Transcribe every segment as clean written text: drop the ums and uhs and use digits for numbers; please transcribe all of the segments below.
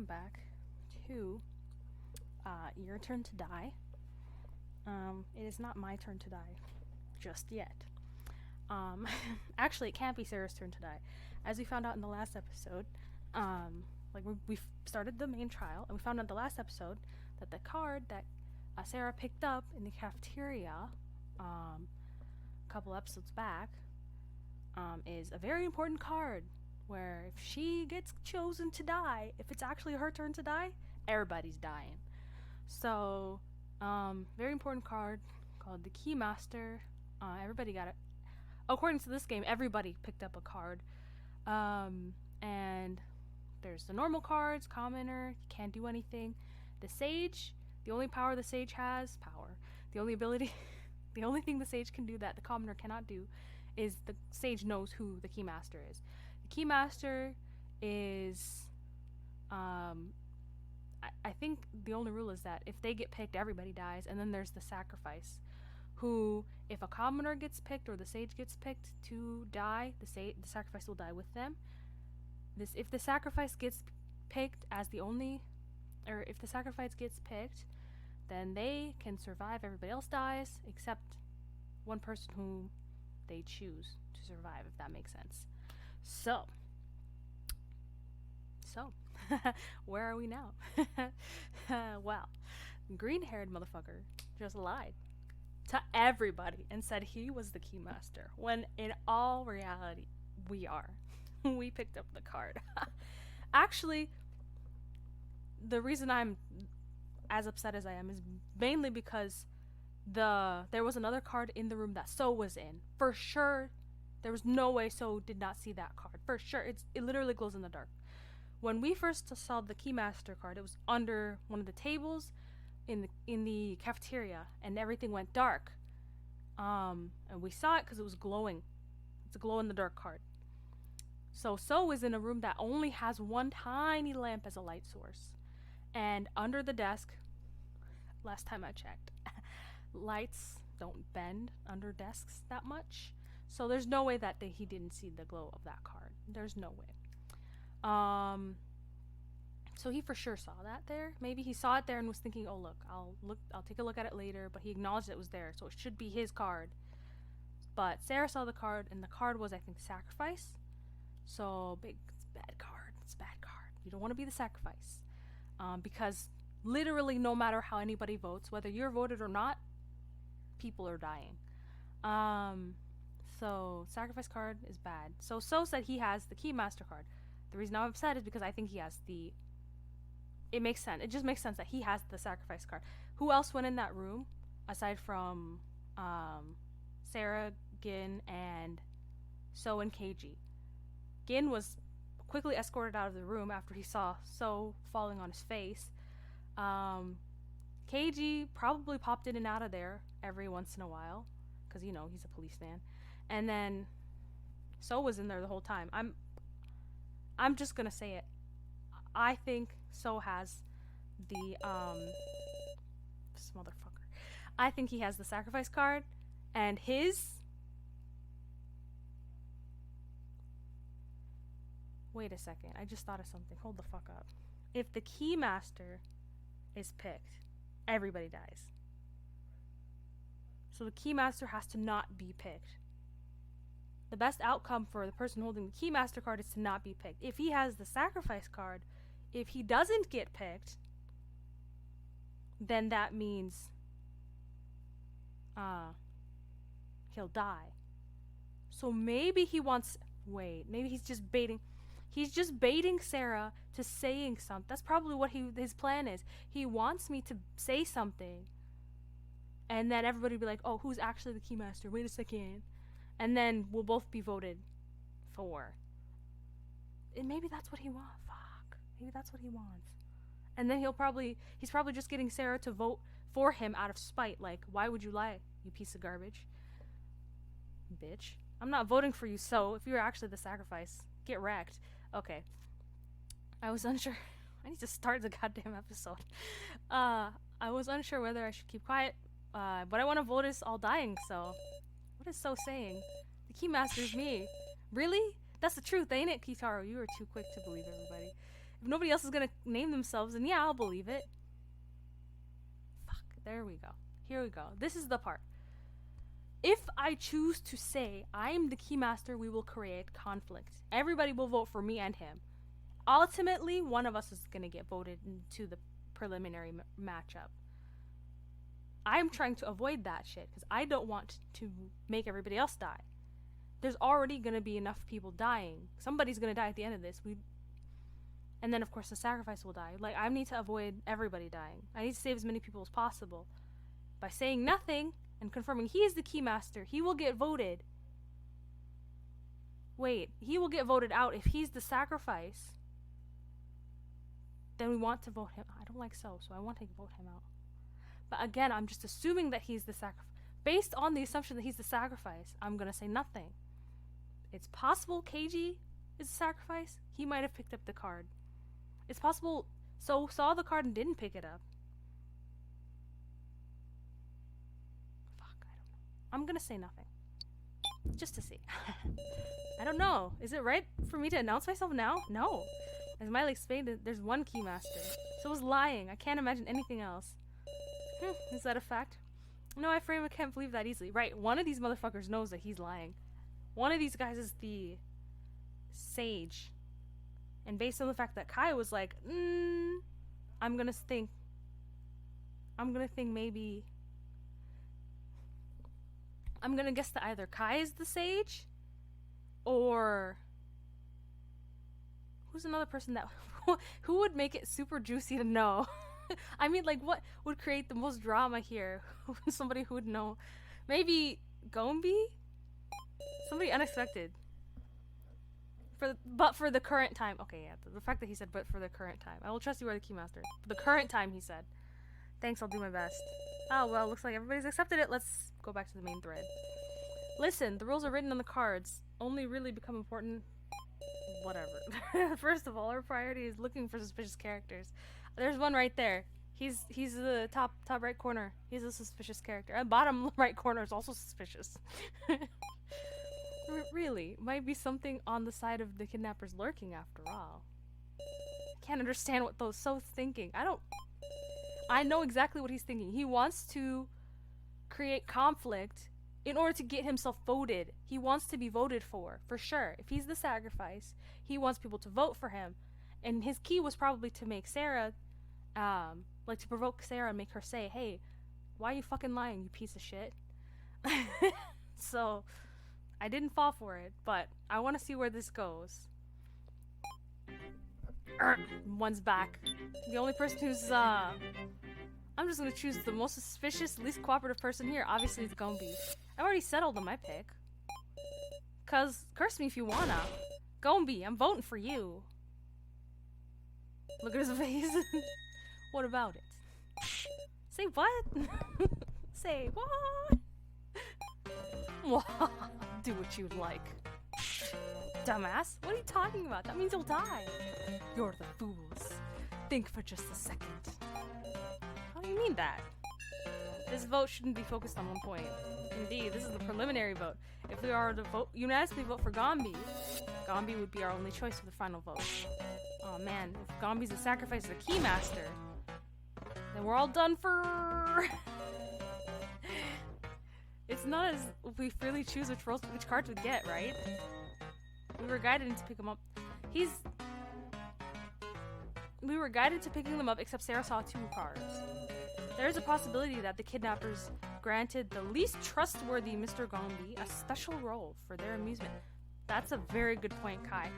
welcome back to Your Turn to Die. It is not my turn to die just yet. Um, Actually, it can't be Sarah's turn to die. As we found out in the last episode, we started the main trial, and we found out in the last episode that the card that Sarah picked up in the cafeteria a couple episodes back is a very important card where if she gets chosen to die, if it's actually her turn to die, everybody's dying. So, very important card called the Keymaster. Everybody got it. According to this game, everybody picked up a card. And there's the normal cards, commoner, you can't do anything. The Sage, the only power the Sage has, the only ability, the only thing the Sage can do that the commoner cannot do is the Sage knows who the Keymaster is. The Keymaster is, I think the only rule is that if they get picked, everybody dies, and then there's the Sacrifice, who, if a commoner gets picked or the Sage gets picked to die, the Sacrifice will die with them. If the Sacrifice gets picked as the only, or if the Sacrifice gets picked, then they can survive. Everybody else dies, except one person who they choose to survive, if that makes sense. So, where are we now? Well, green-haired motherfucker just lied to everybody and said he was the Keymaster, when in all reality, we are. We picked up the card. Actually, the reason I'm as upset as I am is mainly because there was another card in the room that So was in. For sure, there was no way So did not see that card. For sure, it literally glows in the dark. When we first saw the Keymaster card, it was under one of the tables in the cafeteria, and everything went dark. And we saw it because it was glowing. It's a glow-in-the-dark card. So is in a room that only has one tiny lamp as a light source. And under the desk, last time I checked, lights don't bend under desks that much. So there's no way that he didn't see the glow of that card. There's no way. So he for sure saw that there. Maybe he saw it there and was thinking, oh I'll take a look at it later, but he acknowledged it was there, so it should be his card. But Sarah saw the card, and the card was, I think, Sacrifice. So it's bad card. It's a bad card. You don't want to be the Sacrifice. Because literally no matter how anybody votes, whether you're voted or not, people are dying. So Sacrifice card is bad. So said he has the Keymaster card. The reason I'm upset is because I think he has it makes sense. It just makes sense that he has the Sacrifice card. Who else went in that room aside from Sarah, Gin, and So and KG? Gin was quickly escorted out of the room after he saw So falling on his face. KG probably popped in and out of there every once in a while because he's a policeman. And then So was in there the whole time. I'm just gonna say it. I think So has the this motherfucker. I think he has the Sacrifice card, and his. Wait a second. I just thought of something. Hold the fuck up. If the Keymaster is picked, everybody dies. So the Keymaster has to not be picked. The best outcome for the person holding the Keymaster card is to not be picked. If he has the Sacrifice card, if he doesn't get picked, then that means he'll die. So maybe he wants... Wait, maybe he's just baiting... He's just baiting Sarah to saying something. That's probably what his plan is. He wants me to say something, and then everybody will be like, oh, who's actually the Keymaster? Wait a second. And then we'll both be voted for. And maybe that's what he wants. Fuck. Maybe that's what he wants. And then he's probably just getting Sarah to vote for him out of spite. Like, why would you lie, you piece of garbage? Bitch. I'm not voting for you, So if you're actually the Sacrifice, get wrecked. Okay. I was unsure. I need to start the goddamn episode. I was unsure whether I should keep quiet, but I want to vote us all dying, so... What is So saying? The Keymaster's me. Really? That's the truth, ain't it, Kitaro? You were too quick to believe everybody. If nobody else is gonna name themselves, then yeah, I'll believe it. Fuck, there we go. Here we go. This is the part. If I choose to say I am the Keymaster, we will create conflict. Everybody will vote for me and him. Ultimately, one of us is gonna get voted into the preliminary matchup. I'm trying to avoid that shit because I don't want to make everybody else die. There's already gonna be enough people dying. Somebody's gonna die at the end of this. And then of course the sacrifice will die. Like, I need to avoid everybody dying. I need to save as many people as possible. By saying nothing and confirming he is the Keymaster, he will get voted. Wait, he will get voted out if he's the sacrifice. Then we want to vote him. I don't like so I want to vote him out. But again, I'm just assuming that he's the sacrifice. Based on the assumption that he's the sacrifice, I'm gonna say nothing. It's possible KG is the sacrifice. He might have picked up the card. It's possible So saw the card and didn't pick it up. Fuck, I don't know. I'm gonna say nothing. Just to see. I don't know. Is it right for me to announce myself now? No. As Miley explained, there's one Keymaster. So it was lying. I can't imagine anything else. Is that a fact? No, I can't believe that easily. Right, one of these motherfuckers knows that he's lying. One of these guys is the sage. And based on the fact that Kai was like, I'm gonna think maybe... I'm gonna guess that either Kai is the sage, or... Who's another person that... who would make it super juicy to know? I mean, like, what would create the most drama here? Somebody who would know. Maybe Gombi? Somebody unexpected. But for the current time. Okay, yeah, the fact that he said, but for the current time. I will trust you are the Keymaster. For the current time, he said. Thanks, I'll do my best. Oh, well, looks like everybody's accepted it. Let's go back to the main thread. Listen, the rules are written on the cards. Only really become important... Whatever. First of all, our priority is looking for suspicious characters. There's one right there. He's the top right corner. He's a suspicious character. And bottom right corner is also suspicious. Really, might be something on the side of the kidnappers lurking after all. Can't understand what those So's thinking. I know exactly what he's thinking. He wants to create conflict in order to get himself voted. He wants to be voted for sure. If he's the sacrifice, he wants people to vote for him. And his key was probably to make Sarah, like to provoke Sarah and make her say, hey, why are you fucking lying, you piece of shit? So, I didn't fall for it, but I want to see where this goes. One's back. The only person who's, I'm just gonna choose the most suspicious, least cooperative person here. Obviously, it's Gombi. I've already settled on my pick. Cause, curse me if you wanna. Gombi, I'm voting for you. Look at his face. What about it? Say what? Say what? Do what you'd like. Dumbass, what are you talking about? That means you'll die. You're the fools. Think for just a second. How do you mean that? This vote shouldn't be focused on one point. Indeed, this is the preliminary vote. If we are to vote unanimously vote for Gombi, Gombi would be our only choice for the final vote. Oh man, if Gombi's the sacrifice of the Keymaster, then we're all done for... It's not as we freely choose which cards we get, right? We were guided to pick them up. We were guided to picking them up, except Sarah saw 2 cards. There is a possibility that the kidnappers granted the least trustworthy Mr. Gombi a special role for their amusement. That's a very good point, Kai.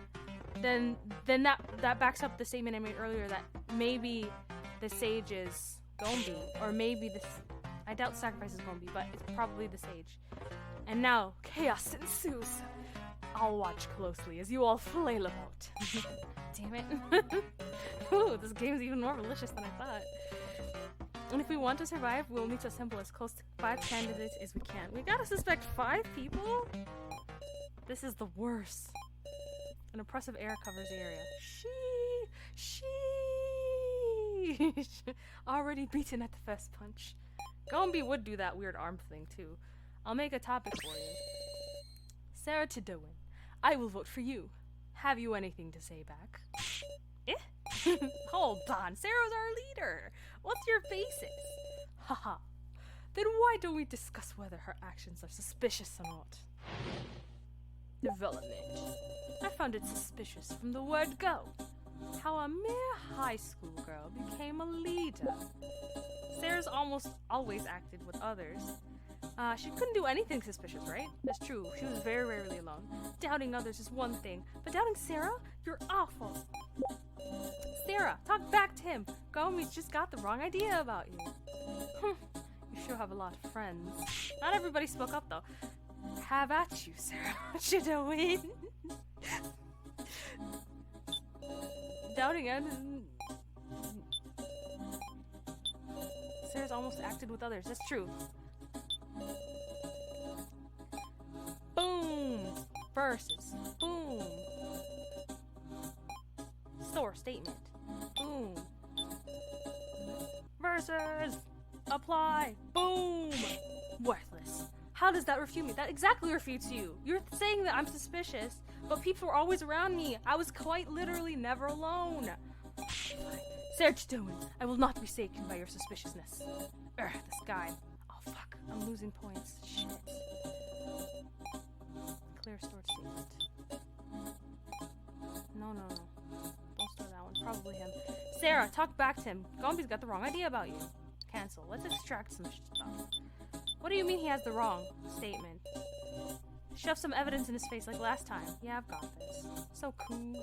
Then that backs up the statement I made earlier that maybe the sage is Gombi, or maybe I doubt sacrifice is Gombi, but it's probably the sage. And now chaos ensues. I'll watch closely as you all flail about. Damn it. Ooh, this game's even more malicious than I thought. And if we want to survive, we'll need to assemble as close to 5 candidates as we can. We gotta suspect 5 people? This is the worst. An oppressive air covers the area. Sheesh. Already beaten at the first punch. Gombi would do that weird arm thing too. I'll make a topic for you. Sarah Tidowin, I will vote for you. Have you anything to say back? Eh? Hold on, Sarah's our leader. What's your basis? Haha. Then why don't we discuss whether her actions are suspicious or not? Development. I found it suspicious from the word go. How a mere high school girl became a leader. Sarah's almost always acted with others. She couldn't do anything suspicious, right? That's true. She was very rarely alone. Doubting others is one thing, but doubting Sarah? You're awful. Sarah, talk back to him. Gomi's just got the wrong idea about you. You sure have a lot of friends. Not everybody spoke up, though. Have at you, Sarah. Should I win? Doubting it. Sarah's almost acted with others. That's true. Boom. Versus. Boom. Store statement. Boom. Versus. Apply. Boom. Worthless. How does that refute me? That exactly refutes you. You're saying that I'm suspicious, but people were always around me. I was quite literally never alone. Search doing. I will not be shaken by your suspiciousness. This guy. Oh fuck. I'm losing points. Shit. Clear stored statement. No. Don't store that one. Probably him. Sarah, talk back to him. Gombi's got the wrong idea about you. Cancel. Let's extract some stuff. What do you mean he has the wrong statement? Shove some evidence in his face like last time. Yeah, I've got this. So cool.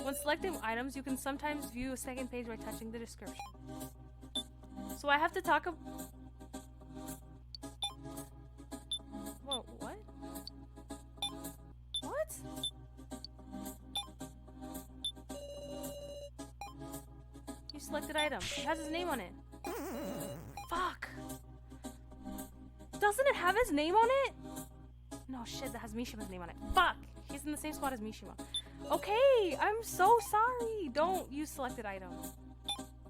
When selecting items, you can sometimes view a second page by touching the description. So I have to talk Whoa, what? What? You selected item. It has his name on it. Fuck. Doesn't it have his name on it? No, shit, that has Mishima's name on it. Fuck! He's in the same spot as Mishima. Okay, I'm so sorry. Don't use selected item.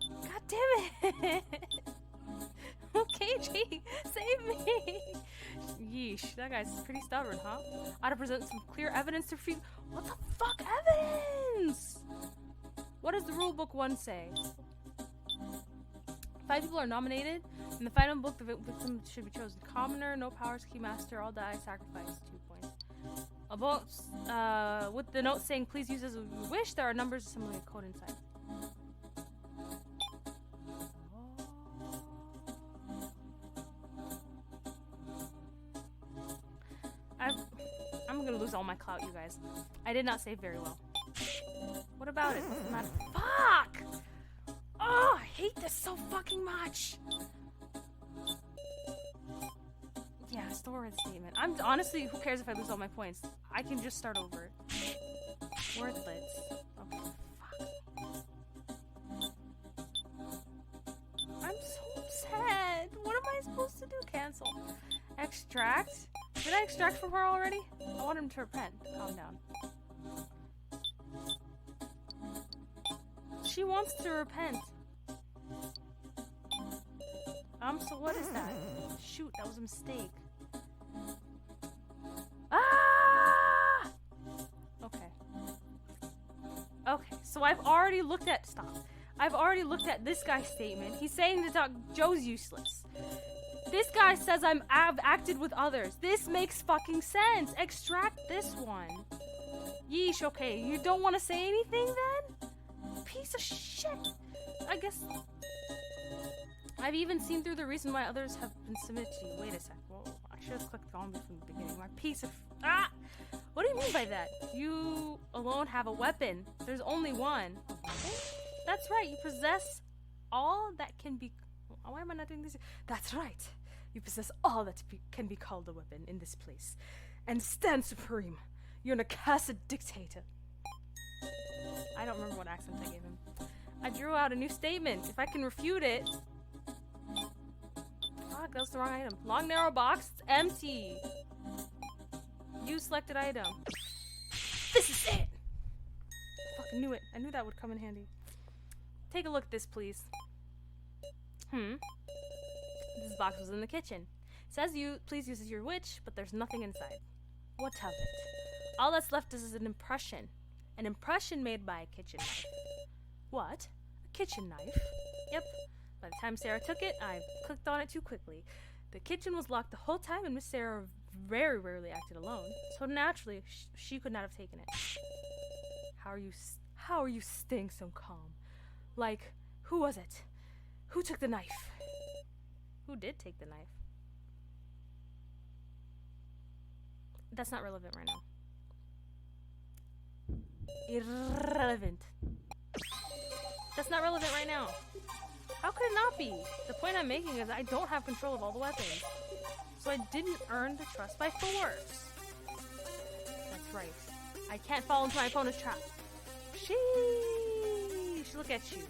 God damn it! Okay, G, save me! Yeesh, that guy's pretty stubborn, huh? I ought to present some clear evidence to refute. What the fuck evidence? What does the rulebook 1 say? 5 people are nominated. In the final book, the victim should be chosen. Commoner, no powers, keymaster, all die, sacrifice, 2 points. About, with the note saying, please use as you wish, there are numbers assembling a code inside. I'm gonna lose all my clout, you guys. I did not save very well. What about it? Doesn't matter. Fuck! Oh, I hate this so fucking much. Yeah, store the statement. I'm honestly, who cares if I lose all my points? I can just start over. Worthless. Okay, fuck. I'm so upset. What am I supposed to do? Cancel. Extract? Did I extract from her already? I want him to repent. Calm down. She wants to repent. So what is that? Shoot, that was a mistake. Ah! Okay. Okay, so I've already looked at... Stop. I've already looked at this guy's statement. He's saying that Joe's useless. This guy says I've acted with others. This makes fucking sense. Extract this one. Yeesh, okay. You don't want to say anything then? Piece of shit. I guess... I've even seen through the reason why others have been submitted to you. Wait a sec. Whoa, I should have clicked on from the beginning. My piece of... Ah! What do you mean by that? You alone have a weapon. There's only one. That's right. You possess all that can be... Why am I not doing this? That's right. You possess all that can be called a weapon in this place. And stand supreme. You're an accursed dictator. I don't remember what accent I gave him. I drew out a new statement. If I can refute it... Fuck, that was the wrong item. Long narrow box, it's empty. You selected item. This is it! Fucking knew it. I knew that would come in handy. Take a look at this, please. This box was in the kitchen. It says please use as your wish, but there's nothing inside. What of it? All that's left is an impression. An impression made by a kitchen knife. What? A kitchen knife? Yep. By the time Sarah took it, I clicked on it too quickly. The kitchen was locked the whole time, and Miss Sarah very rarely acted alone, so naturally she could not have taken it. How are you staying so calm? Like, who was it? Who took the knife? Who did take the knife? That's not relevant right now. Irrelevant. That's not relevant right now. How could it not be? The point I'm making is I don't have control of all the weapons. So I didn't earn the trust by force. That's right. I can't fall into my opponent's trap. Sheesh, look at you.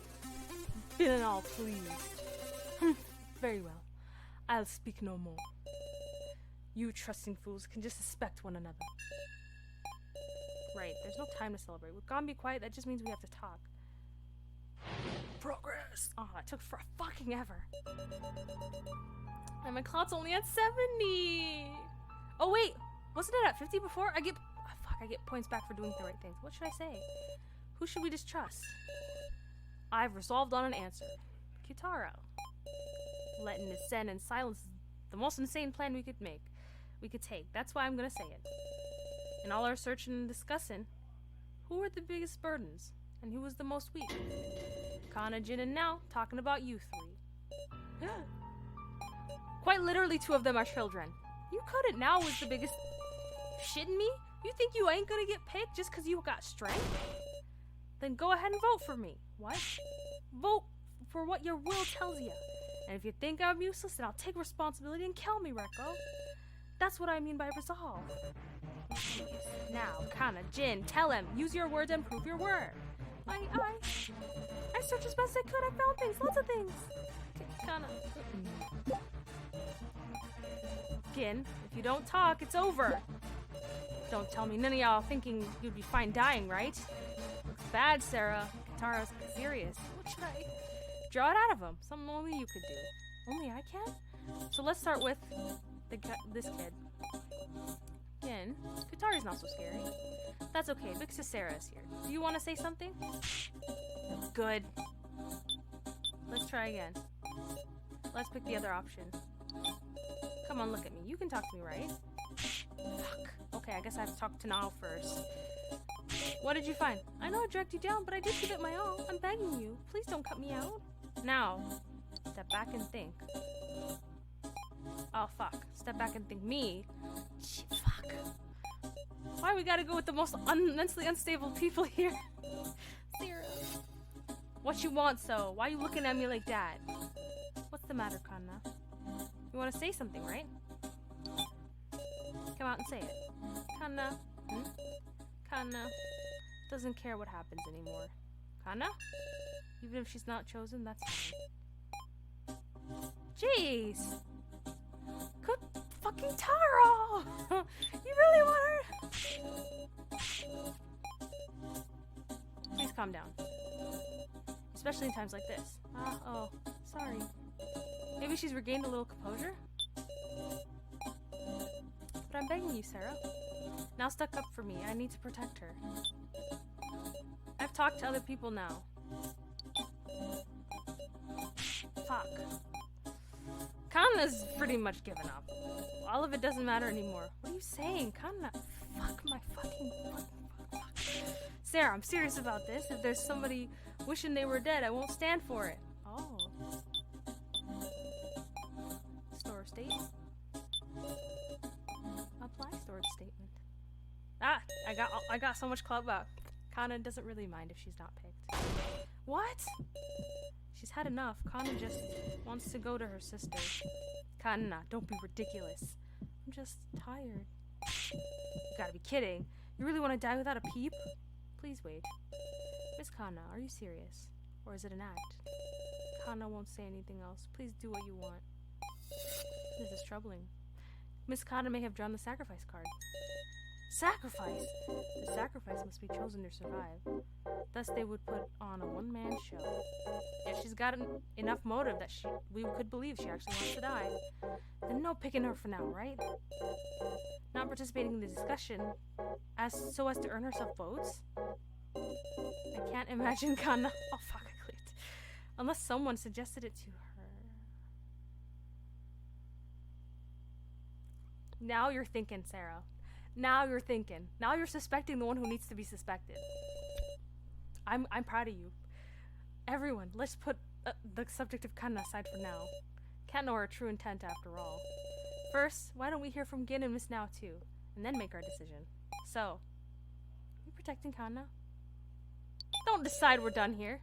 Feeling all pleased. Very well. I'll speak no more. You trusting fools can just suspect one another. Right, there's no time to celebrate. With Gone Be Quiet, that just means we have to talk. Progress! Oh, that took for a fucking ever. And my clock's only at 70! Oh wait, wasn't it at 50 before? I get points back for doing the right things. What should I say? Who should we distrust? I've resolved on an answer. Kitaro. Letting it zen in silence is the most insane plan we could take. That's why I'm gonna say it. In all our searching and discussing, who were the biggest burdens? And who was the most weak? Kana, Jin, and now, talking about you three. Quite literally 2 of them are children. You couldn't now was the biggest... Shitting me? You think you ain't gonna get picked just because you got strength? Then go ahead and vote for me. What? Vote for what your will tells you. And if you think I'm useless, then I'll take responsibility and kill me, Rekko. That's what I mean by resolve. Now, Kana, Jin, tell him. Use your words and prove your word. I searched as best I could. I found things, lots of things. Kana. Gin, if you don't talk, it's over. Don't tell me none of y'all thinking you'd be fine dying, right? Looks bad, Sarah. Kitaro's serious. What should I... Draw it out of him. Something only you could do. Only I can? So let's start with this kid. Gin, Kitaro's not so scary. That's okay, Big Sis Sarah is here. Do you want to say something? Good. Let's try again. Let's pick the other option. Come on, look at me. You can talk to me, right? Fuck. Okay, I guess I have to talk to Nao first. What did you find? I know I dragged you down, but I did give it my all. I'm begging you. Please don't cut me out. Now, step back and think. Oh, fuck. Step back and think me. Shit, fuck. Why we gotta go with the most mentally unstable people here? Sarah. What you want, so? Why you looking at me like that? What's the matter, Kana? You want to say something, right? Come out and say it. Kana. Kana. Doesn't care what happens anymore. Kana? Even if she's not chosen, that's fine. Jeez! Good fucking Taro! You really want her? Please calm down. Especially in times like this. Oh, sorry. Maybe she's regained a little composure? But I'm begging you, Sarah. Now stuck up for me. I need to protect her. I've talked to other people now. Fuck. Kana's pretty much given up. All of it doesn't matter anymore. What are you saying? Kana, fuck my fucking fuck. Sarah, I'm serious about this. If there's somebody wishing they were dead, I won't stand for it. Oh. Store statement. Apply storage statement. Ah, I got so much club out. Kana doesn't really mind if she's not picked. What? She's had enough. Kana just wants to go to her sister. Kana, don't be ridiculous. I'm just tired. You gotta be kidding. You really want to die without a peep? Please wait. Miss Kana, are you serious? Or is it an act? Kana won't say anything else. Please do what you want. This is troubling. Miss Kana may have drawn the sacrifice card. Sacrifice? The sacrifice must be chosen to survive. Thus they would put on a one-man show. If she's got enough motive that we could believe she actually wants to die, then no picking her for now, right? Not participating in the discussion so as to earn herself votes? I can't imagine Kana. Oh, fuck. Unless someone suggested it to her. Now you're thinking, Sarah. Now you're thinking. Now you're suspecting the one who needs to be suspected. I'm proud of you. Everyone, let's put the subject of Kanna aside for now. Can't know our true intent after all. First, why don't we hear from Gin and Miss Now too, and then make our decision. So, you protecting Kanna? Don't decide we're done here.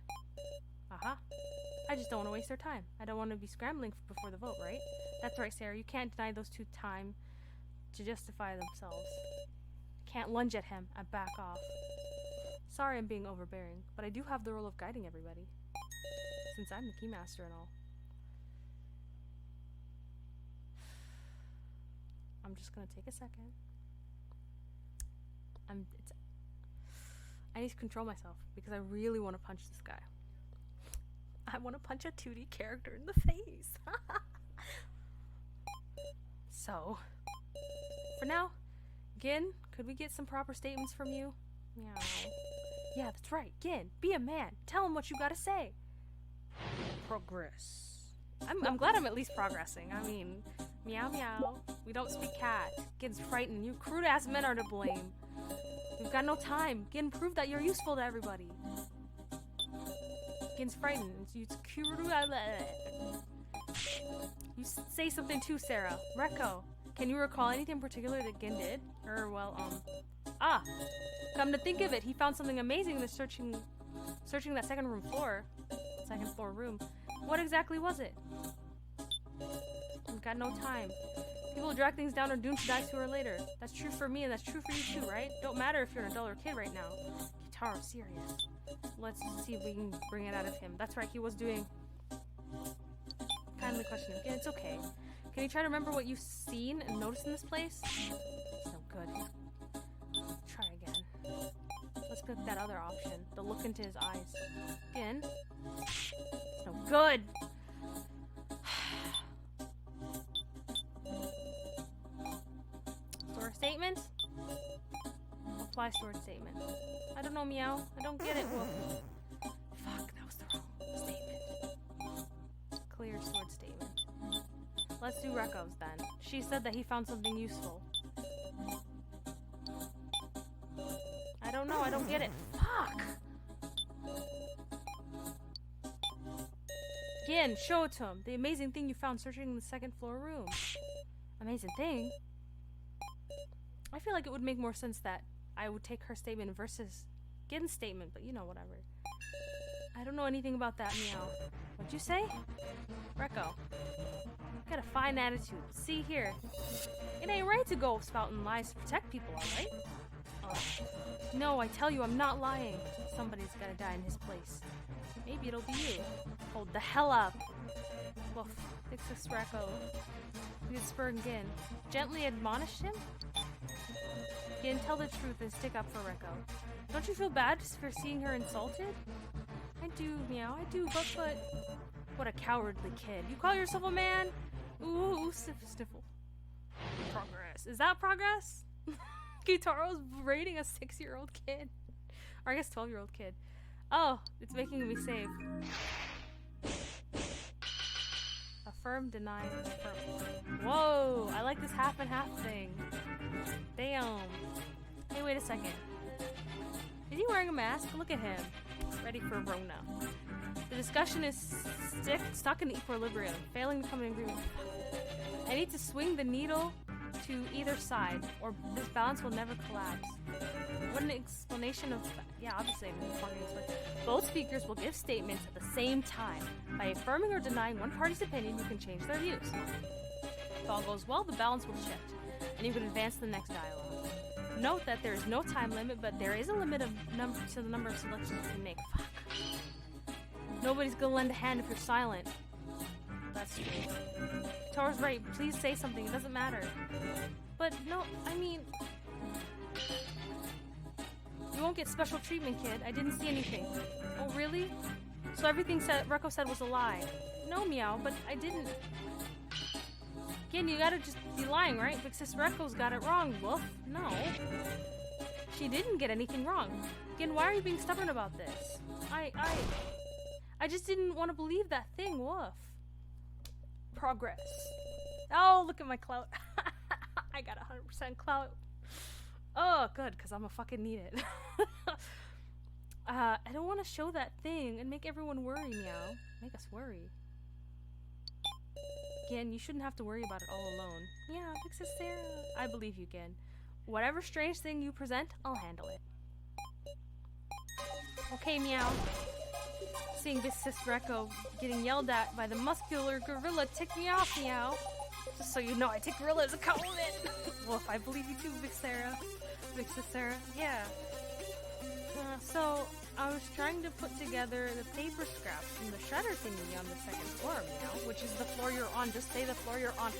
I just don't want to waste our time. I don't want to be scrambling before the vote, right? That's right, Sarah. You can't deny those two time to justify themselves. Can't lunge at him and back off. Sorry I'm being overbearing, but I do have the role of guiding everybody. Since I'm the keymaster and all. I'm just gonna take a second. I need to control myself because I really want to punch this guy. I want to punch a 2D character in the face. So, for now, Gin, could we get some proper statements from you? Meow. Yeah, that's right. Gin, be a man. Tell him what you gotta say. Progress. I'm glad I'm at least progressing. I mean, meow meow. We don't speak cat. Gin's frightened. You crude ass men are to blame. We've got no time. Gin, prove that you're useful to everybody. Gin's frightened. You say something too, Sarah. Rekko, can you recall anything in particular that Gin did? Come to think of it, he found something amazing in the searching that second floor room. What exactly was it? We've got no time. People who drag things down are doomed to die sooner or later. That's true for me and that's true for you too, right? Don't matter if you're an adult or kid right now. Kitaro's serious. Let's see if we can bring it out of him. That's right, he was doing... Kindly question him. Again, it's okay. Can you try to remember what you've seen and noticed in this place? It's no good. Try again. Let's pick that other option. The look into his eyes. Again. It's no good. Sword statement? Apply sword statement. I don't know, meow. I don't get it. Woof. Fuck, that was the wrong statement. Clear sword statement. Let's do Rekko's then. She said that he found something useful. I don't know, I don't get it. Fuck! Again, show it to him. The amazing thing you found searching the second floor room. Amazing thing? I feel like it would make more sense that I would take her statement versus Gin's statement, but you know, whatever. I don't know anything about that, meow. What'd you say? Rekko. Got a fine attitude. See here. It ain't right to go spouting lies to protect people, alright? No, I tell you, I'm not lying. Somebody's gotta die in his place. Maybe it'll be you. Hold the hell up. Woof. Fix this, Rekko. We could spur Gin. Gently admonish him? Gin, tell the truth and stick up for Rekko. Don't you feel bad for seeing her insulted? I do, meow, I do, but... What a cowardly kid. You call yourself a man? Ooh, sniffle. Progress. Is that progress? Kitaro's rating a 6-year-old kid. Or I guess 12-year-old kid. Oh, it's making me save. Affirm, deny, affirm. Whoa, I like this half and half thing. Damn. Hey, wait a second. Is he wearing a mask? Look at him. Ready for Rona. The discussion is stuck in equilibrium, failing to come in agreement. I need to swing the needle to either side, or this balance will never collapse. What an explanation of... Yeah, obviously I'm informing this. Both speakers will give statements at the same time. By affirming or denying one party's opinion, you can change their views. If all goes well, the balance will shift, and you can advance to the next dialogue. Note that there is no time limit, but there is a limit of to the number of selections you can make. Fuck. Nobody's gonna lend a hand if you're silent. That's true. Kitaro's right. Please say something. It doesn't matter. But no, I mean... You won't get special treatment, kid. I didn't see anything. Oh, really? So everything Rekko said was a lie. No, meow, but I didn't... Again, you gotta just be lying, right? Because Rekko's got it wrong, Wolf. No. She didn't get anything wrong. Again, why are you being stubborn about this? I just didn't want to believe that thing. Woof. Progress. Oh, look at my clout. I got 100% clout. Oh, good, because I'm gonna fucking need it. I don't want to show that thing and make everyone worry, Meow. Make us worry. Gin, you shouldn't have to worry about it all alone. Yeah, Big Sis Sarah. I believe you, Gin. Whatever strange thing you present, I'll handle it. Okay, Meow. Seeing Big Sis Recco getting yelled at by the muscular gorilla ticked me off, Meow. Just so you know, I take gorilla as a compliment. Woof, I believe you too, Big Sarah. Big Sis Sarah. Yeah. So, I was trying to put together the paper scraps from the shredder thingy on the second floor, Meow, which is the floor you're on. Just say the floor you're on.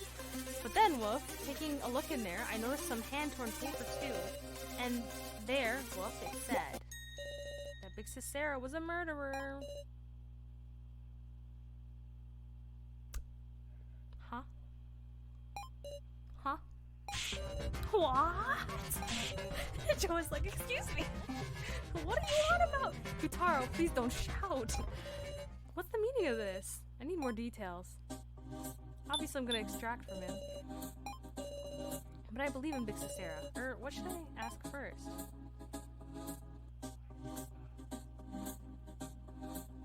But then, Woof, taking a look in there, I noticed some hand-torn paper too. And there, Woof, it said that Big Sis Sarah was a murderer. Huh? Huh? What? Joe was like, excuse me. What are you on about? Kutaro, please don't shout. What's the meaning of this? I need more details. Obviously, I'm gonna extract from him. But I believe in Big Sis Sarah. Or what should I ask first?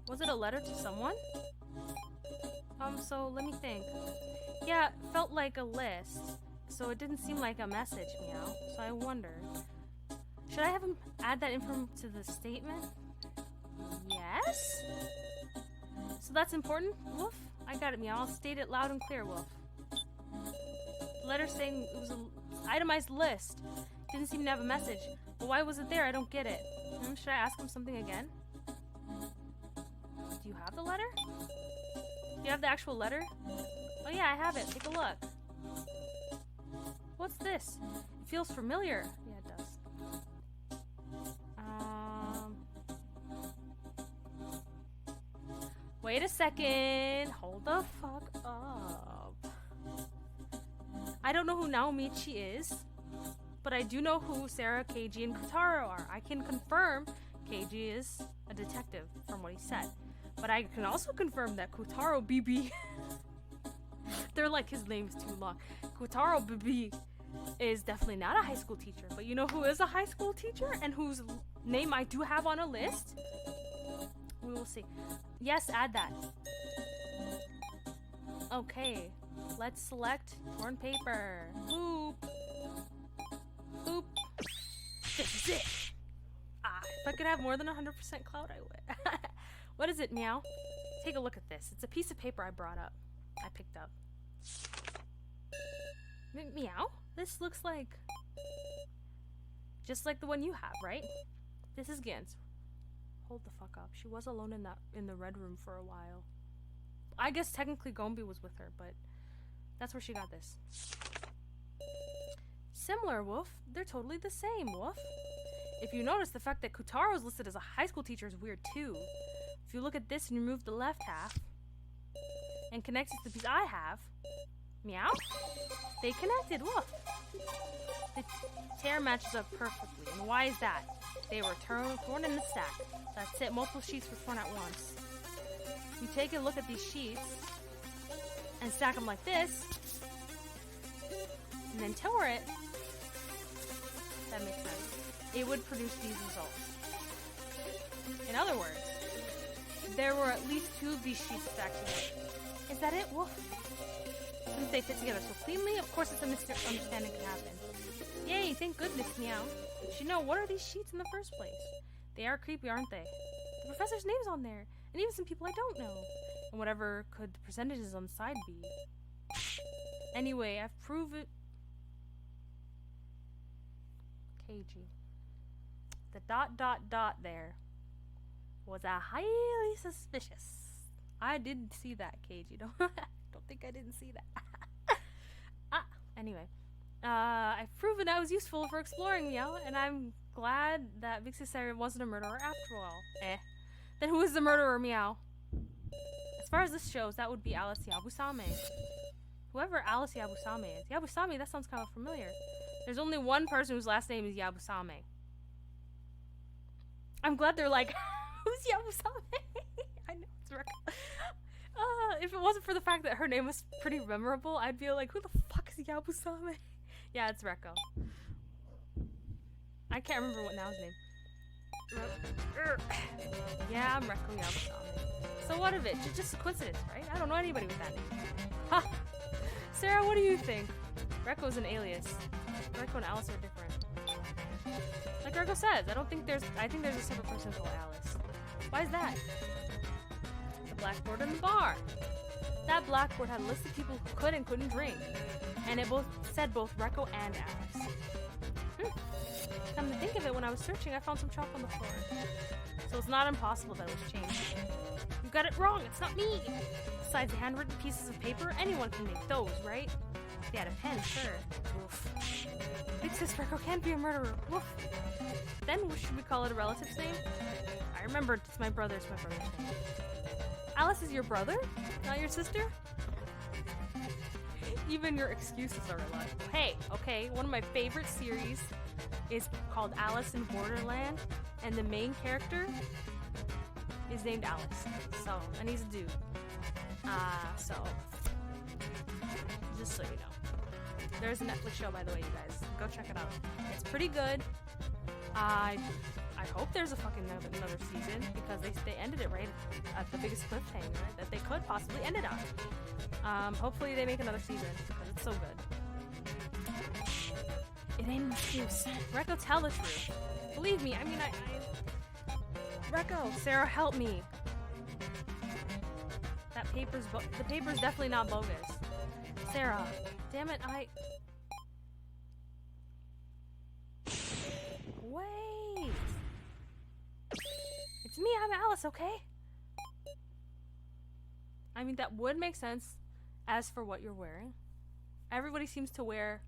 Was it a letter to someone? So let me think. Yeah, it felt like a list. So it didn't seem like a message, Meow. So I wondered. Should I have him add that info to the statement? Yes? So that's important, Woof? I got it, Meow. I'll state it loud and clear, Woof. The letter saying it was an itemized list. Didn't seem to have a message. But why was it there? I don't get it. Should I ask him something again? Do you have the letter? Do you have the actual letter? Oh yeah, I have it. Take a look. What's this? It feels familiar. Yeah, it does. Wait a second. Hold the fuck up. I don't know who Naomichi is, but I do know who Sarah, Keiji, and Kutaro are. I can confirm Keiji is a detective from what he said. But I can also confirm that Kutaro BB they're like, his name's too long. Kutaro BB is definitely not a high school teacher. But you know who is a high school teacher and whose name I do have on a list? We will see. Yes, add that. Okay. Let's select torn paper. Boop. Boop. This is it. If I could have more than 100% clout, I would. What is it, Meow? Take a look at this. It's a piece of paper I picked up. Meow? This looks like... just like the one you have, right? This is Gin's. Hold the fuck up. She was alone in the red room for a while. I guess technically Gombi was with her, but that's where she got this. Similar, Woof. They're totally the same, Woof. If you notice, the fact that Kutaro is listed as a high school teacher is weird too. If you look at this and remove the left half and connect it to the piece I have, Meow, they connected. Woof. The tear matches up perfectly. And why is that? They were torn in the stack. That's it. Multiple sheets were torn at once. You take a look at these sheets and stack them like this, and then tore it. That makes sense. It would produce these results. In other words, there were at least 2 of these sheets stacked together. Is that it? Woof. Since they fit together so cleanly, of course it's a misunderstanding can happen. Yay, thank goodness, Meow. You know, what are these sheets in the first place? They are creepy, aren't they? The professor's name's on there, and even some people I don't know. And whatever could the percentages on the side be? Anyway, I've proven... Keiji. The ... there was a highly suspicious. I didn't see that, Keiji. Don't think I didn't see that. Anyway. I've proven I was useful for exploring, Meow, and I'm glad that Big Sis Sarah wasn't a murderer after all. Then who is the murderer, Meow? As far as this shows, that would be Alice Yabusame. Whoever Alice Yabusame is. Yabusame, that sounds kind of familiar. There's only one person whose last name is Yabusame. I'm glad they're like, who's Yabusame? I know It's Rekko. If it wasn't for the fact that her name was pretty memorable, I'd be like, who the fuck is Yabusame? Yeah, it's Rekko. I can't remember what now's name. Yeah, I'm Rekko Yabusame. So what of it? Just a coincidence, right? I don't know anybody with that name. Ha! Sarah, what do you think? Rekko's an alias. Rekko and Alice are different. Like Rekko says, I think there's a separate person called Alice. Why is that? The blackboard in the bar. That blackboard had a list of people who could and couldn't drink. And it said both Rekko and Alice. Come to think of it, when I was searching, I found some chalk on the floor. So it's not impossible that it was changed. You got it wrong, it's not me! Besides the handwritten pieces of paper, anyone can make those, right? If they had a pen, sure. Woof. Big sis Rekko can't be a murderer. Woof. Then should we call it a relative's name? I remembered, it's my brother's name. Alice is your brother? Not your sister? Even your excuses are reliable. Hey, okay, one of my favorite series is called Alice in Borderland, and the main character is named Alice. So, and he's a dude. So, just so you know. There's a Netflix show, by the way, you guys. Go check it out. It's pretty good. I hope there's a fucking another season, because they ended it right at the biggest cliffhanger that they could possibly end it on. Hopefully they make another season, because it's so good. It ain't an excuse. Rekko, tell the truth. Believe me, I mean, Rekko, Sarah, help me. That the paper's definitely not bogus. Sarah, damn it, Wait. It's me, I'm Alice, okay? I mean, that would make sense as for what you're wearing. Everybody seems to wear...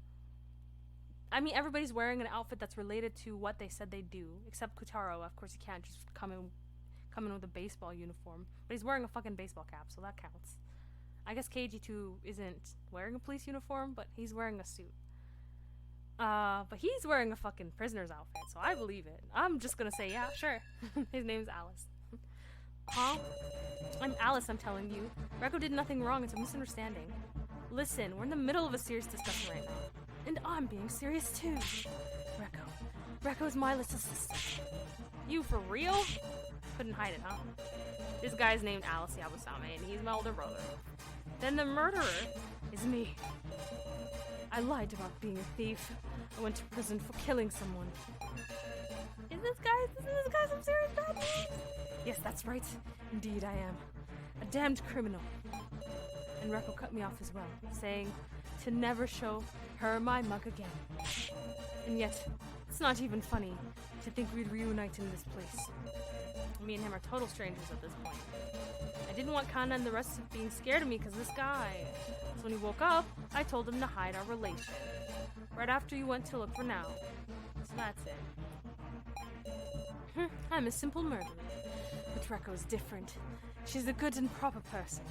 I mean, everybody's wearing an outfit that's related to what they said they do, except Kotaro. Of course, he can't just come in with a baseball uniform. But he's wearing a fucking baseball cap, so that counts. I guess KG2 isn't wearing a police uniform, but he's wearing a suit. But he's wearing a fucking prisoner's outfit, so I believe it. I'm just gonna say, yeah, sure. His name's Alice. Huh? I'm Alice, I'm telling you. Rekko did nothing wrong, it's a misunderstanding. Listen, we're in the middle of a serious discussion right now. And I'm being serious too. Rekko is my little sister. You for real? Couldn't hide it, huh? This guy's named Alice Yabusame, and he's my older brother. Then the murderer is me. I lied about being a thief. I went to prison for killing someone. Isn't this guy some serious bad news? Yes, that's right. Indeed I am. A damned criminal. And Rekko cut me off as well, saying to never show her my mug again. And yet, it's not even funny to think we'd reunite in this place. Me and him are total strangers at this point. I didn't want Kana and the rest of being scared of me because this guy. So when he woke up, I told him to hide our relation. Right after you went to look for Now. So that's it. I'm a simple murderer. But Rekko is different. She's a good and proper person.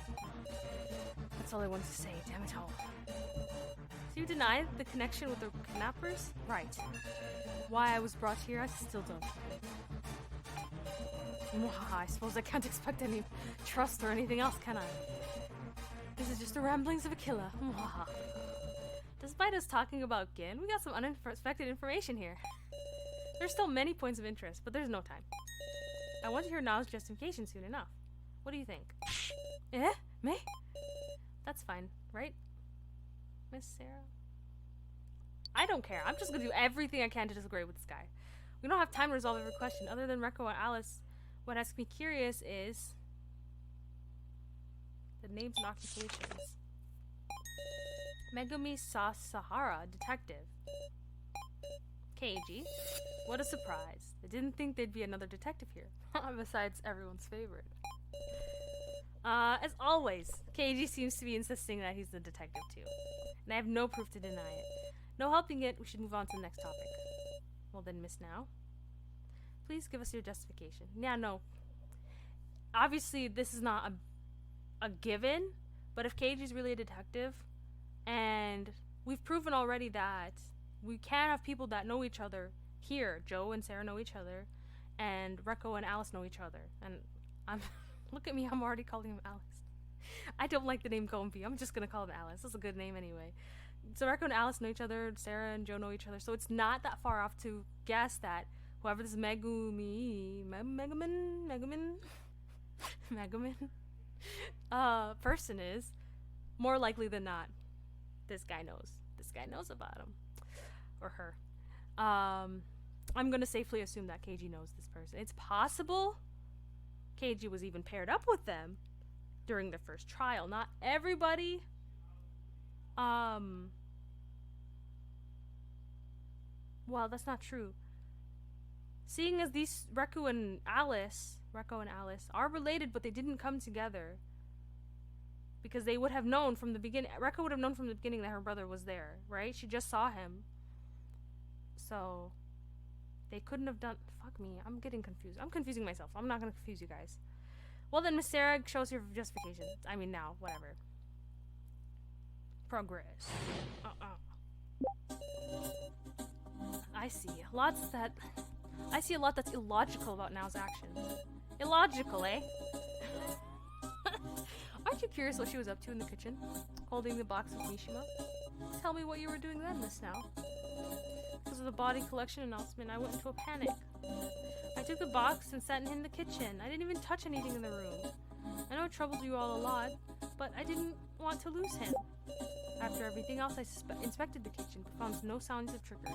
That's all I wanted to say, damn it all. So you deny the connection with the kidnappers? Right. Why I was brought here, I still don't know. I suppose I can't expect any trust or anything else, can I? This is just the ramblings of a killer. Despite us talking about Gin, we got some unexpected information here. There's still many points of interest, but there's no time. I want to hear Nao's justification soon enough. What do you think? Eh? Me? That's fine, right? Miss Sarah? I don't care. I'm just gonna do everything I can to disagree with this guy. We don't have time to resolve every question. Other than Rekko and Alice, what has me curious is the names and occupations. Megumi Sasahara, detective. Keiji, what a surprise. I didn't think there'd be another detective here. Besides everyone's favorite. As always, Keiji seems to be insisting that he's the detective too. And I have no proof to deny it. No helping it, we should move on to the next topic. Well then, Miss Now, please give us your justification. Yeah, no. Obviously, this is not a given, but if Keiji's really a detective, and we've proven already that we can have people that know each other here. Joe and Sarah know each other, and Rekko and Alice know each other. And Look at me, I'm already calling him Alice. I don't like the name Gombi. I'm just gonna call him Alice. That's a good name anyway. So Reko and Alice know each other, Sarah and Joe know each other, so it's not that far off to guess that whoever this Megumin person is, more likely than not, this guy knows. This guy knows about him. Or her. I'm gonna safely assume that Keiji knows this person. It's possible Keiji was even paired up with them during the first trial. Not everybody. Well, that's not true. Seeing as these Reko and Alice are related, but they didn't come together because they would have known from the beginning. Reko would have known from the beginning that her brother was there, right? She just saw him. So they couldn't have done. Fuck me, I'm getting confused. I'm confusing myself. I'm not gonna confuse you guys. Well then, Miss Sarah, show us your justification. I mean, now, whatever. Progress. I see a lot that's illogical about Nao's actions. Illogical, eh? Aren't you curious what she was up to in the kitchen, holding the box of Mishima? Tell me what you were doing then, Miss Nao. Because of the body collection announcement, I went into a panic. I took the box and sat in the kitchen. I didn't even touch anything in the room. I know it troubled you all a lot, but I didn't want to lose him. After everything else, I inspected the kitchen, but found no signs of trickery.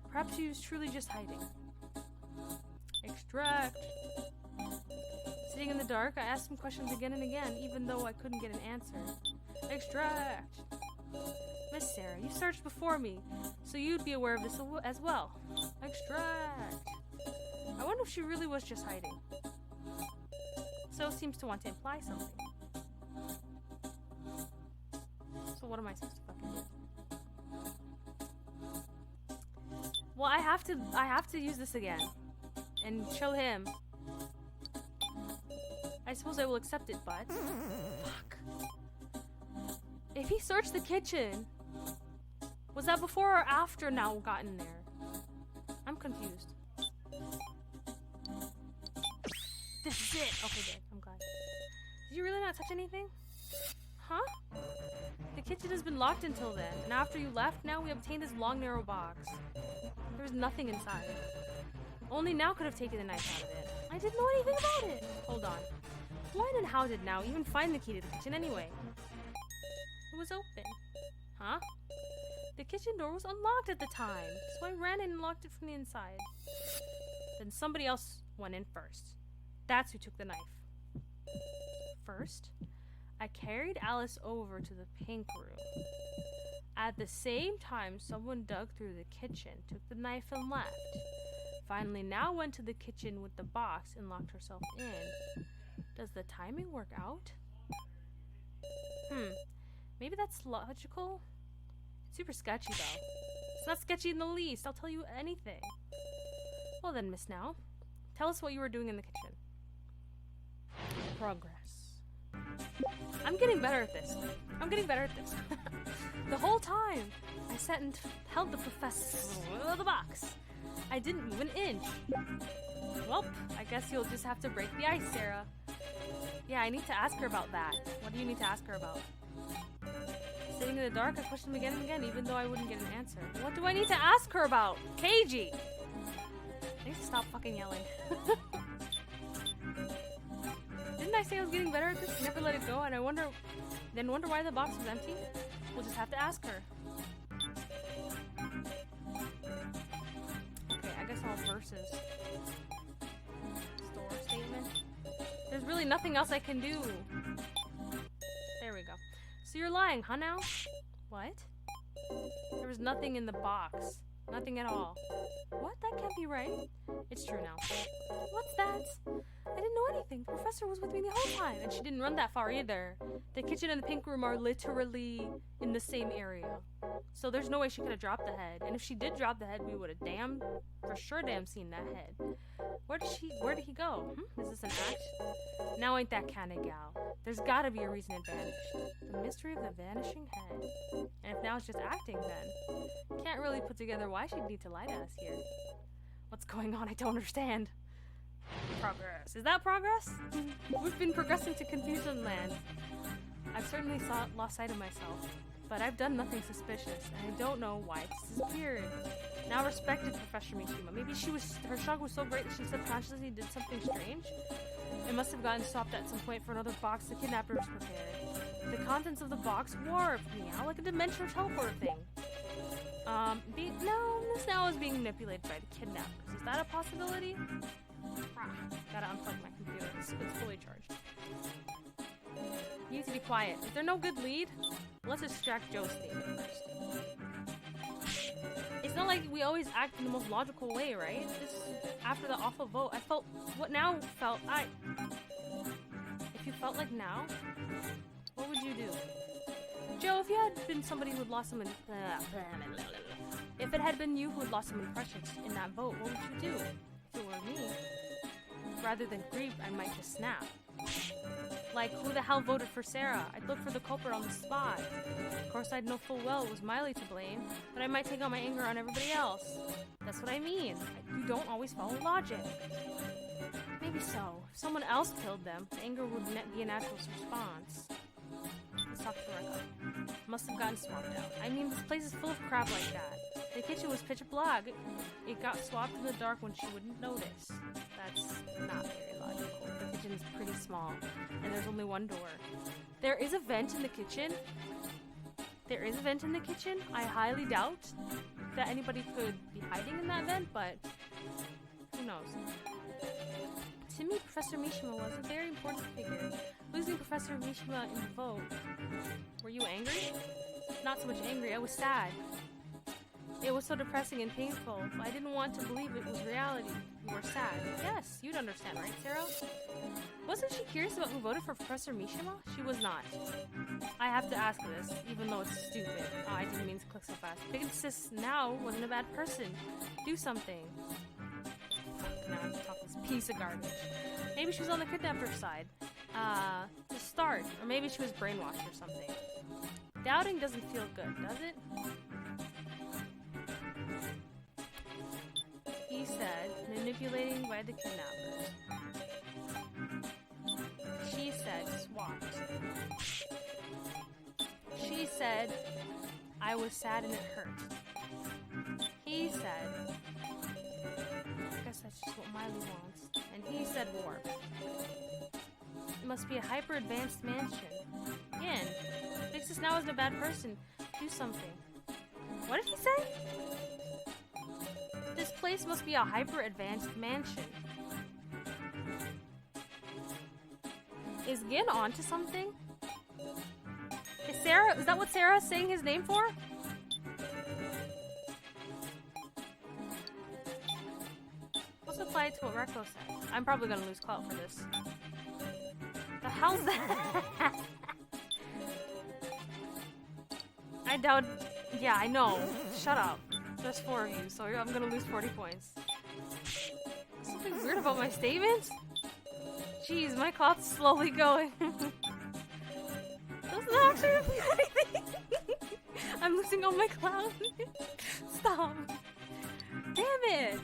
Perhaps he was truly just hiding. Extract. Sitting in the dark, I asked him questions again and again, even though I couldn't get an answer. Extract. Miss Sarah, you searched before me, so you'd be aware of this as well. Extract. I wonder if she really was just hiding. So seems to want to imply something. So what am I supposed to fucking do? Well, I have to use this again and show him. I suppose I will accept it, but fuck. If he searched the kitchen, was that before or after Nao got in there? I'm confused. This is it. Okay, good. I'm glad. Did you really not touch anything? Huh? The kitchen has been locked until then, and after you left, now we obtained this long, narrow box. There was nothing inside. Only Nao could have taken the knife out of it. I didn't know anything about it. Hold on. When and how did Nao even find the key to the kitchen anyway? It was open. Huh? The kitchen door was unlocked at the time, so I ran in and locked it from the inside. Then somebody else went in first. That's who took the knife. First, I carried Alice over to the pink room. At the same time, someone dug through the kitchen, took the knife and left. Finally, Nao went to the kitchen with the box and locked herself in. Does the timing work out? Maybe that's logical? It's super sketchy, though. It's not sketchy in the least. I'll tell you anything. Well then, Miss Nao, tell us what you were doing in the kitchen. Progress. I'm getting better at this. The whole time, I sat and held the professor the box. I didn't move an inch. Well, I guess you'll just have to break the ice, Sarah. Yeah, I need to ask her about that. What do you need to ask her about? Sitting in the dark, I pushed him again and again, even though I wouldn't get an answer. What do I need to ask her about? Keiji! I need to stop fucking yelling. Didn't I say I was getting better at this? Never let it go, and I wonder why the box was empty? We'll just have to ask her. Okay, I guess all verses. Store statement. There's really nothing else I can do. There we go. So you're lying, huh now? What? There was nothing in the box. Nothing at all. What? That can't be right. It's true now. What's that? I didn't know anything. The professor was with me the whole time, and she didn't run that far either. The kitchen and the pink room are literally in the same area. So there's no way she could have dropped the head. And if she did drop the head, we would have for sure seen that head. Where did he go? Is this an act? Now ain't that kind of gal. There's gotta be a reason it vanished. The mystery of the vanishing head. And if now it's just acting then, can't really put together why she'd need to lie to us here. What's going on? I don't understand. Progress. Is that progress? We've been progressing to Confusion Land. I've certainly lost sight of myself, but I've done nothing suspicious, and I don't know why it's disappeared. Now respected Professor Mishima. Maybe her shock was so great that she subconsciously did something strange? It must have gotten stopped at some point for another box the kidnappers prepared. The contents of the box warped meow like a dimensional teleport thing. No, this now is being manipulated by the kidnappers. Is that a possibility? Gotta unplug my computer. It's fully charged. You need to be quiet. Is there no good lead? Let's extract Joe's statement first. It's not like we always act in the most logical way, right? After the awful vote, I felt what now felt If you felt like now, what would you do? Joe, if you had been somebody who had lost some if it had been you who had lost some impressions in that vote, what would you do? If it were me, rather than grieve, I might just snap. Like, who the hell voted for Sarah? I'd look for the culprit on the spot. Of course, I'd know full well it was Miley to blame, but I might take out my anger on everybody else. That's what I mean. You don't always follow logic. Maybe so. If someone else killed them, the anger would be a natural response. Let's talk to Rekka. Must have gotten swapped out. I mean, this place is full of crap like that. The kitchen was pitch black. It got swapped in the dark when she wouldn't notice. That's not very logical. The kitchen is pretty small, and there's only one door. There is a vent in the kitchen. There is a vent in the kitchen. I highly doubt that anybody could be hiding in that vent, but who knows? To me, Professor Mishima was a very important figure. Losing Professor Mishima in the vote. Were you angry? Not so much angry, I was sad. It was so depressing and painful. I didn't want to believe it was reality. You were sad. Yes, you'd understand, right, Sarah? Wasn't she curious about who voted for Professor Mishima? She was not. I have to ask this, even though it's stupid. Oh, I didn't mean to click so fast. Big Sis now wasn't a bad person. Do something. Fuck, now I have to talk this piece of garbage. Maybe she was on the kidnapper side. To start. Or maybe she was brainwashed or something. Doubting doesn't feel good, does it? He said, manipulating by the kidnappers. She said, swapped. She said, I was sad and it hurt. He said, I guess that's just what Miley wants. And he said warp. It must be a hyper-advanced mansion. Again, Vixis now isn't a bad person. Do something. What did he say? This place must be a hyper-advanced mansion. Is Gin on to something? Is that what Sarah's saying his name for? Let's apply it to what Rekko said. I'm probably gonna lose clout for this. The hell's that? I doubt... Yeah, I know. Shut up. There's 4 of you, so I'm gonna lose 40 points. Something weird about my statements? Jeez, my clock's slowly going. Doesn't actually repeat anything. I'm losing all my clout. Stop. Damn it.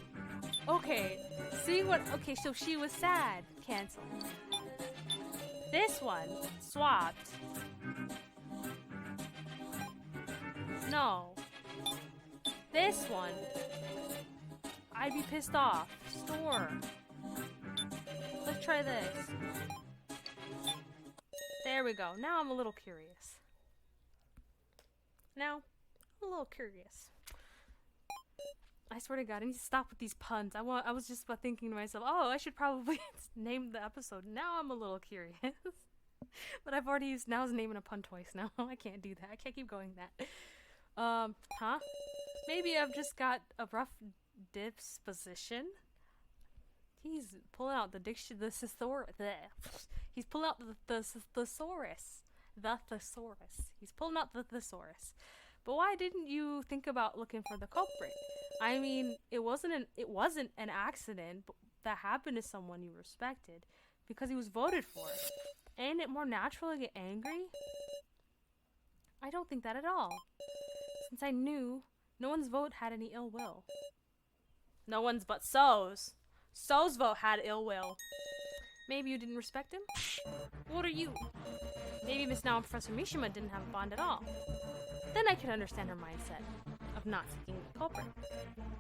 Okay. See what? Okay, so she was sad. Cancel. This one swapped. No. This one. I'd be pissed off. Store. Let's try this. There we go. Now I'm a little curious. Now, I'm a little curious. I swear to God, I need to stop with these puns. I was just about thinking to myself, oh, I should probably name the episode. Now I'm a little curious. But I've already used now's naming a pun twice now. I can't do that. I can't keep going that. Huh? Maybe I've just got a rough disposition. He's pulling out the thesaurus. He's pulling out the thesaurus. The thesaurus. He's pulling out the thesaurus. But why didn't you think about looking for the culprit? I mean, it wasn't an accident that happened to someone you respected because he was voted for. Ain't it more natural to get angry? I don't think that at all. Since I knew no one's vote had any ill will. No one's but so's. So's vote had ill will. Maybe you didn't respect him? What are you? Maybe Miss Now and Professor Mishima didn't have a bond at all. Then I could understand her mindset of not seeking the culprit.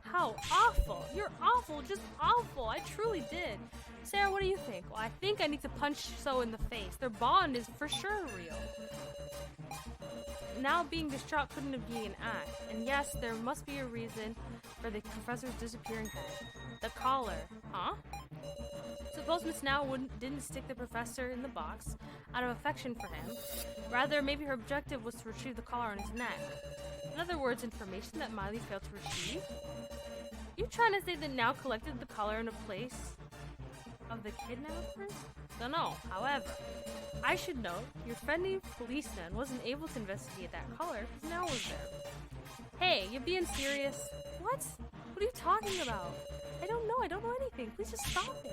How awful! You're awful, just awful. I truly did. Sarah, what do you think? Well, I think I need to punch So in the face. Their bond is for sure real. Now being distraught couldn't have been an act. And yes, there must be a reason for the professor's disappearing head. The collar. Huh? Suppose Miss Now didn't stick the professor in the box out of affection for him. Rather, maybe her objective was to retrieve the collar on his neck. In other words, information that Miley failed to retrieve? You trying to say that Now collected the collar in a place of the kidnappers? Dunno. However, I should note, your friendly policeman wasn't able to investigate that collar because Now was there. Hey, you being serious? What? What are you talking about? I don't know anything. Please just stop it.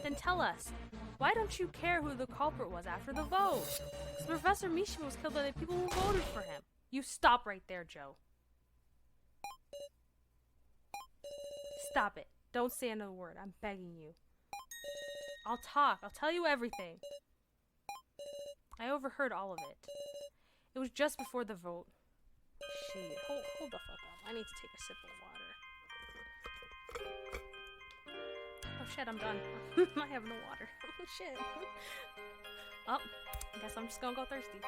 Then tell us, why don't you care who the culprit was after the vote? Because Professor Mishima was killed by the people who voted for him. You stop right there, Joe. Stop it. Don't say another word. I'm begging you. I'll talk. I'll tell you everything. I overheard all of it. It was just before the vote. Shit. Hold the fuck up. I need to take a sip of water. Oh shit, I'm done. I have no water. Oh shit. Oh, I guess I'm just gonna go thirsty.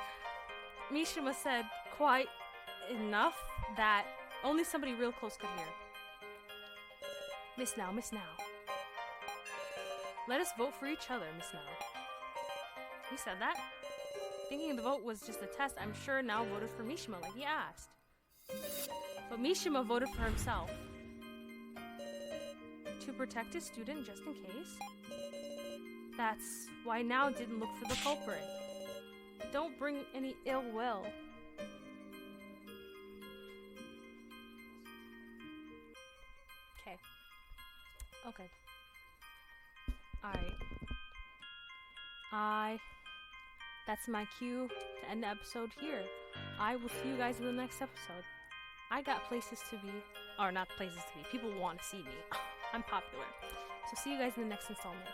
Mishima said quite enough that only somebody real close could hear. Miss Now. Let us vote for each other, Miss Now. He said that? Thinking the vote was just a test, I'm sure Now voted for Mishima like he asked. But Mishima voted for himself. To protect his student just in case? That's why Now didn't look for the culprit. Don't bring any ill will. Okay. Alright. That's my cue to end the episode here. I will see you guys in the next episode. I got places to be. Or not places to be. People want to see me. I'm popular. So see you guys in the next installment.